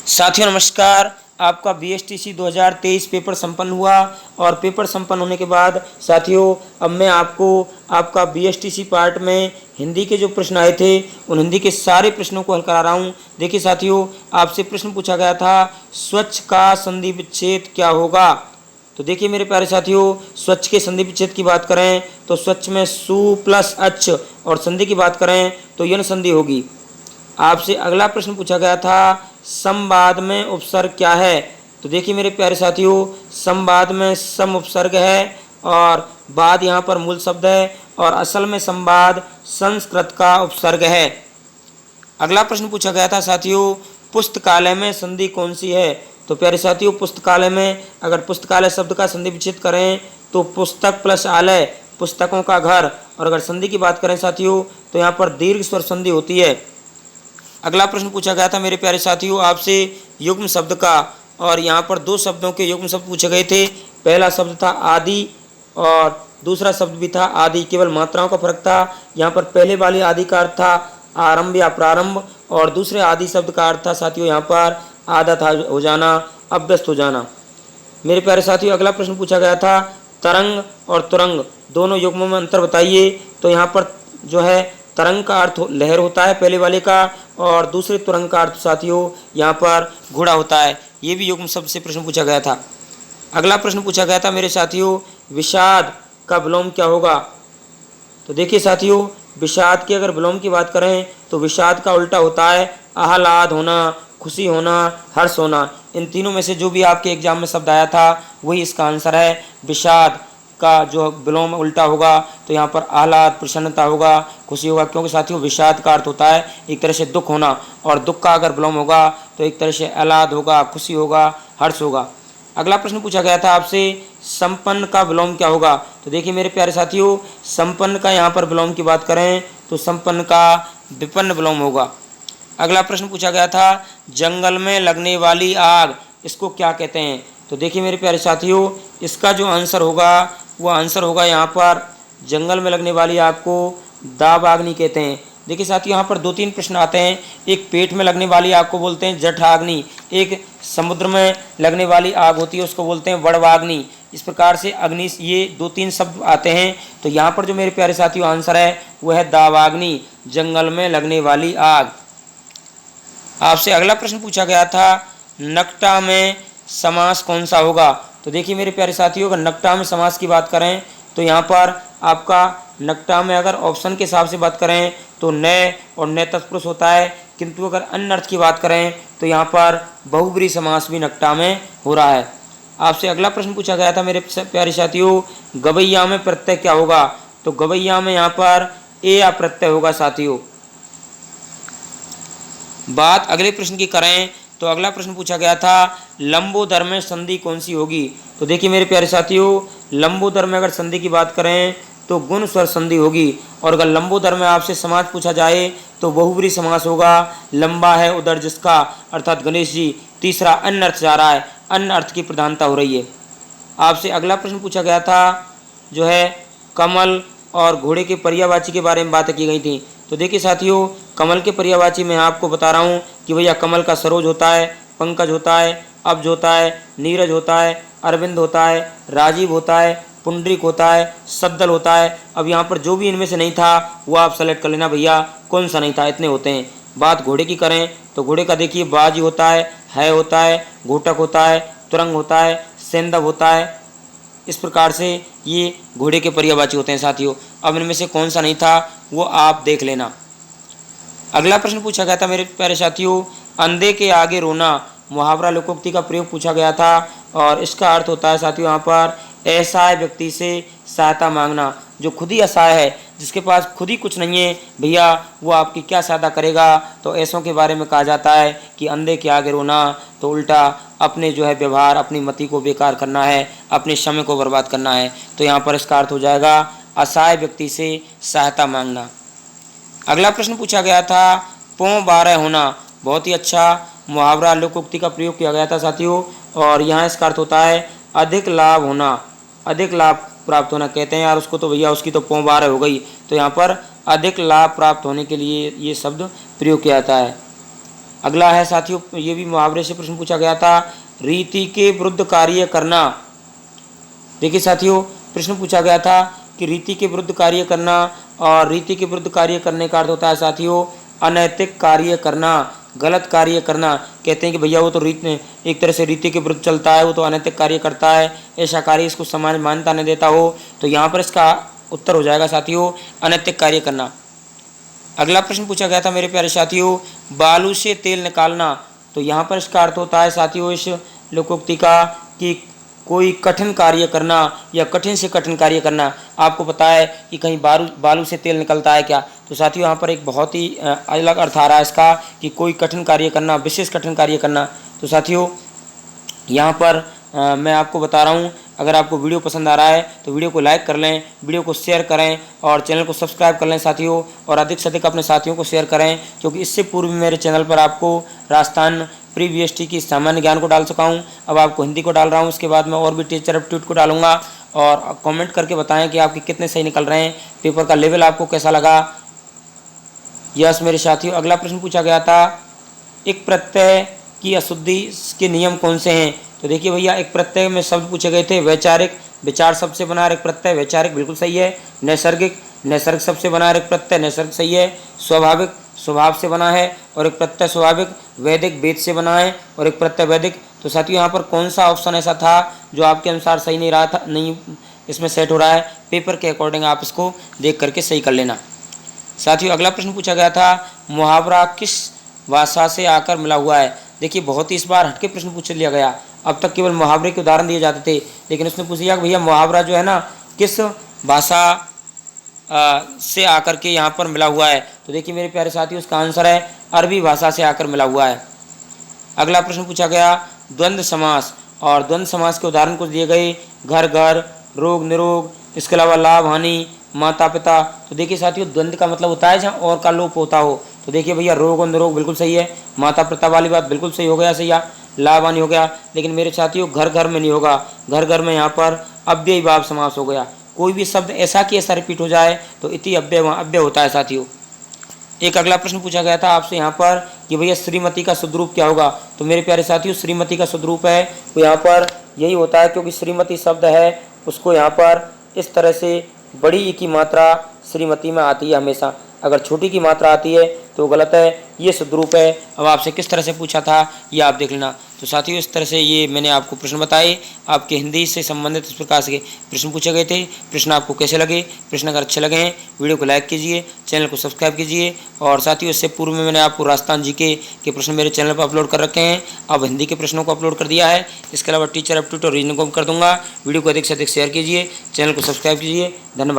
साथियों नमस्कार। आपका बीएसटीसी 2023 पेपर संपन्न हुआ और पेपर संपन्न होने के बाद साथियों अब मैं आपको आपका बीएसटीसी पार्ट में हिंदी के जो प्रश्न आए थे उन हिंदी के सारे प्रश्नों को हल करा रहा हूं। देखिए साथियों, आपसे प्रश्न पूछा गया था स्वच्छ का संधि विच्छेद क्या होगा। तो देखिए मेरे प्यारे साथियों, स्वच्छ के संधि विच्छेद की बात करें तो स्वच्छ में सु प्लस अच्छ और संधि की बात करें तो यन संधि होगी। आपसे अगला प्रश्न पूछा गया था समवाद में उपसर्ग क्या है। तो देखिए मेरे प्यारे साथियों, समवाद में सम उपसर्ग है और वाद यहाँ पर मूल शब्द है और असल में संवाद संस्कृत का उपसर्ग है। अगला प्रश्न पूछा गया था साथियों पुस्तकालय में संधि कौन सी है। तो प्यारे साथियों, पुस्तकालय में अगर पुस्तकालय शब्द का संधि विच्छेद करें तो पुस्तक प्लस आलय, पुस्तकों का घर। और अगर संधि की बात करें साथियों तो यहाँ पर दीर्घ स्वर संधि होती है। अगला प्रश्न पूछा गया था मेरे प्यारे साथियों आपसे युग्म शब्द का, और यहाँ पर दो शब्दों के युग्म शब्द पूछे गए थे। पहला शब्द था आदि और दूसरा शब्द भी था आदि, केवल मात्राओं का फर्क था। यहाँ पर पहले वाली आदि का अर्थ था आरंभ या प्रारंभ और दूसरे आदि शब्द का अर्थ था साथियों यहाँ पर आदत हो जाना, अभ्यस्त हो जाना। मेरे प्यारे साथियों अगला प्रश्न पूछा गया था तरंग और तुरंग दोनों युग्मों में अंतर बताइए। तो यहाँ पर जो है तरंग का अर्थ लहर होता है पहले वाले का और दूसरे तुरंग का अर्थ साथियों यहाँ पर घोड़ा होता है। ये भी युग्म शब्द से प्रश्न पूछा गया था। अगला प्रश्न पूछा गया था मेरे साथियों विषाद का विलोम क्या होगा। तो देखिए साथियों, विषाद की अगर विलोम की बात करें तो विषाद का उल्टा होता है आह्लाद होना, खुशी होना, हर्ष होना। इन तीनों में से जो भी आपके एग्जाम में शब्द आया था वही इसका आंसर है। विषाद का जो विलोम उल्टा होगा तो यहाँ पर आह्लाद, प्रसन्नता होगा, खुशी होगा, क्योंकि साथियों विषाद का अर्थ होता है एक तरह से दुख होना और दुख का अगर विलोम होगा तो एक तरह से आह्लाद होगा, खुशी होगा, हर्ष होगा। अगला प्रश्न पूछा गया था आपसे संपन्न का विलोम क्या होगा। तो देखिए मेरे प्यारे साथियों, संपन्न का यहाँ पर विलोम की बात करें तो संपन्न का विपन्न विलोम होगा। अगला प्रश्न पूछा गया था जंगल में लगने वाली आग इसको क्या कहते हैं। तो देखिए मेरे प्यारे साथियों, इसका जो आंसर होगा वो आंसर होगा यहाँ पर जंगल में लगने वाली आग को दावाग्नि कहते हैं। देखिए साथियों, यहाँ पर दो तीन प्रश्न आते हैं। एक पेट में लगने वाली आग को बोलते हैं जठराग्नि, एक समुद्र में लगने वाली आग होती है उसको बोलते हैं वड़वाग्नि। इस प्रकार से अग्नि ये दो तीन शब्द आते हैं। तो यहाँ पर जो मेरे प्यारे साथियों आंसर है वह है दावाग्नि, जंगल में लगने वाली आग। आपसे अगला प्रश्न पूछा गया था नक्टा में समास कौन सा होगा। तो देखिए मेरे प्यारे साथियों, अगर नक्टा में समास की बात करें तो यहाँ पर आपका नक्टा में अगर ऑप्शन के हिसाब से बात करें तो न और न तत्पुरुष होता है, किंतु अगर अन्य अर्थ की बात करें तो यहाँ पर बहुब्रीहि समास भी नक्टा में हो रहा है। आपसे अगला प्रश्न पूछा गया था मेरे प्यारे साथियों गवैया में प्रत्यय क्या होगा। तो गवैया में यहाँ पर ए या प्रत्यय होगा साथियों। बात अगले प्रश्न की करें तो अगला प्रश्न पूछा गया था लंबोदर में संधि कौन सी होगी। तो देखिए मेरे प्यारे साथियों, लंबोदर में अगर संधि की बात करें तो गुण स्वर संधि होगी। और अगर लंबोदर में आपसे समास पूछा जाए तो बहुब्रीहि समास होगा। लंबा है उदर जिसका, अर्थात गणेश जी। तीसरा अन्य अर्थ जा रहा है, अन्य अर्थ की प्रधानता हो रही है। आपसे अगला प्रश्न पूछा गया था जो है कमल और घोड़े के पर्यायवाची के बारे में बातें की गई थी। तो देखिए साथियों, कमल के पर्यायवाची मैं आपको बता रहा हूँ कि भैया कमल का सरोज होता है, पंकज होता है, अब्ज होता है, नीरज होता है, अरविंद होता है, राजीव होता है, पुंडरीक होता है, सद्दल होता है। अब यहाँ पर जो भी इनमें से नहीं था वो आप सेलेक्ट कर लेना भैया कौन सा नहीं था, इतने होते हैं। बात घोड़े की करें तो घोड़े का देखिए बाजी होता है होता है, घोटक होता है, तुरंग होता है, सेंधव होता है। इस प्रकार से ये घोड़े के पर्यायवाची होते हैं साथियों। अब इनमें से कौन सा नहीं था वो आप देख लेना। अगला प्रश्न पूछा गया था मेरे प्यारे साथियों अंधे के आगे रोना मुहावरा लोकोक्ति का प्रयोग पूछा गया था और इसका अर्थ होता है साथियों यहाँ पर असहाय व्यक्ति से सहायता मांगना। जो खुद ही असहाय है, जिसके पास खुद ही कुछ नहीं है भैया, वो आपकी क्या सहायता करेगा। तो ऐसों के बारे में कहा जाता है कि अंधे के आगे रोना तो उल्टा अपने जो है व्यवहार, अपनी मति को बेकार करना है, अपने समय को बर्बाद करना है। तो यहाँ पर इसका अर्थ हो जाएगा असहाय व्यक्ति से सहायता मांगना। अगला प्रश्न पूछा गया था पों 12 होना, बहुत ही अच्छा मुहावरा लोकोक्ति का प्रयोग किया गया था साथियों। और यहाँ इसका अर्थ होता है अधिक लाभ होना, अधिक लाभ प्राप्त होना। कहते हैं यार उसको तो भैया उसकी तो पों 12 हो गई। तो यहाँ पर अधिक लाभ प्राप्त होने के लिए ये शब्द प्रयोग किया जाता है। अगला है साथियों, ये भी मुहावरे से प्रश्न पूछा गया था, रीति के विरुद्ध कार्य करना। देखिए साथियों, प्रश्न पूछा गया था कि रीति के विरुद्ध कार्य करना, और रीति के विरुद्ध कार्य करने का अर्थ होता है साथियों अनैतिक कार्य करना, गलत कार्य करना। कहते हैं कि भैया वो तो एक तरह से रीति के विरुद्ध चलता है, वो तो अनैतिक कार्य करता है, ऐसा कार्य इसको समाज मान्यता नहीं देता हो। तो यहाँ पर इसका उत्तर हो जाएगा साथियों अनैतिक कार्य करना। अगला प्रश्न पूछा गया था मेरे प्यारे साथियों, बालू से तेल निकालना। तो यहाँ पर इसका अर्थ होता है साथियों इस लोकोक्ति का कि कोई कठिन कार्य करना या कठिन से कठिन कार्य करना। आपको पता है कि कहीं बालू से तेल निकलता है क्या? तो साथियों यहाँ पर एक बहुत ही अलग अर्थ आ रहा है इसका कि कोई कठिन कार्य करना, विशेष कठिन कार्य करना। तो साथियों यहाँ पर मैं आपको बता रहा हूँ, अगर आपको वीडियो पसंद आ रहा है तो वीडियो को लाइक कर लें, वीडियो को शेयर करें और चैनल को सब्सक्राइब कर लें साथियों, और अधिक से अधिक अपने साथियों को शेयर करें, क्योंकि इससे पूर्व मेरे चैनल पर आपको राजस्थान प्री बीएसटी की सामान्य ज्ञान को डाल चुका हूँ, अब आपको हिंदी को डाल रहा हूँ। उसके बाद मैं और भी टीचर एप्टीट्यूड को डालूंगा, और कमेंट करके बताएं कि आपके कितने सही निकल रहे हैं, पेपर का लेवल आपको कैसा लगा। यस मेरे साथियों, अगला प्रश्न पूछा गया था, एक प्रत्यय की अशुद्धि के नियम कौन से हैं? तो देखिए भैया, एक प्रत्यय में शब्द पूछे गए थे, वैचारिक, विचार शब्द से बना एक प्रत्यय वैचारिक, बिल्कुल सही है। नैसर्गिक, नैसर्गिक शब्द से बना एक प्रत्यय नैसर्गिक, सही है। स्वाभाविक, स्वभाव से बना है और एक प्रत्यय स्वाभाविक। वैदिक, वेद से बना है और एक प्रत्यय वैदिक। तो साथियों यहाँ पर कौन सा ऑप्शन ऐसा था जो आपके अनुसार सही नहीं रहा था, नहीं इसमें सेट हो रहा है? पेपर के अकॉर्डिंग आप इसको देख करके सही कर लेना। साथियों अगला प्रश्न पूछा गया था, मुहावरा किस भाषा से आकर मिला हुआ है? देखिए बहुत ही इस बार हटके प्रश्न पूछ लिया गया। अब तक केवल मुहावरे के उदाहरण दिए जाते थे, लेकिन उसने पूछ लिया कि भैया मुहावरा जो है ना किस भाषा से आकर के यहाँ पर मिला हुआ है? तो देखिए मेरे प्यारे साथियों, उसका आंसर है अरबी भाषा से आकर मिला हुआ है। अगला प्रश्न पूछा गया, द्वंद्व समास, और द्वंद्व समास के उदाहरण कुछ दिए गए, घर घर, रोग निरोग, इसके अलावा लाभ हानि, माता पिता। तो देखिए साथियों, द्वंद्व का मतलब होता है जहाँ और का लोप होता हो। तो देखिए भैया, रोग और निरोग बिल्कुल सही है, माता पिता वाली बात बिल्कुल सही हो गया, सही है, लाभ हानि हो गया। लेकिन मेरे साथियों घर घर में नहीं होगा, घर घर में यहाँ पर अव्ययी भाव समास हो गया। कोई भी शब्द ऐसा कि ऐसा रिपीट हो जाए तो इति अव्यय वहाँ अव्यय होता है साथियों। एक अगला प्रश्न पूछा गया था आपसे यहाँ पर कि भैया श्रीमती का शुद्ध रूप क्या होगा? तो मेरे प्यारे साथियों, श्रीमती का शुद्ध रूप है तो यहाँ पर यही होता है, क्योंकि श्रीमती शब्द है उसको यहाँ पर इस तरह से बड़ी ई की मात्रा श्रीमती में आती है हमेशा, अगर छोटी की मात्रा आती है तो गलत है, ये शुद्ध रूप है। अब आपसे किस तरह से पूछा था ये आप देख लेना। तो साथियों इस तरह से ये मैंने आपको प्रश्न बताए, आपके हिंदी से संबंधित इस प्रकार से प्रश्न पूछे गए थे। प्रश्न आपको कैसे लगे? प्रश्न अगर अच्छे लगे हैं वीडियो को लाइक कीजिए, चैनल को सब्सक्राइब कीजिए। और साथियों इससे पूर्व में मैंने आपको राजस्थान जीके के प्रश्न मेरे चैनल पर अपलोड कर रखे हैं, अब हिंदी के प्रश्नों को अपलोड कर दिया है। इसके अलावा टीचर एप्टीट्यूड और रीजनिंग को कर दूंगा। वीडियो को अधिक से अधिक शेयर कीजिए, चैनल को सब्सक्राइब कीजिए। धन्यवाद।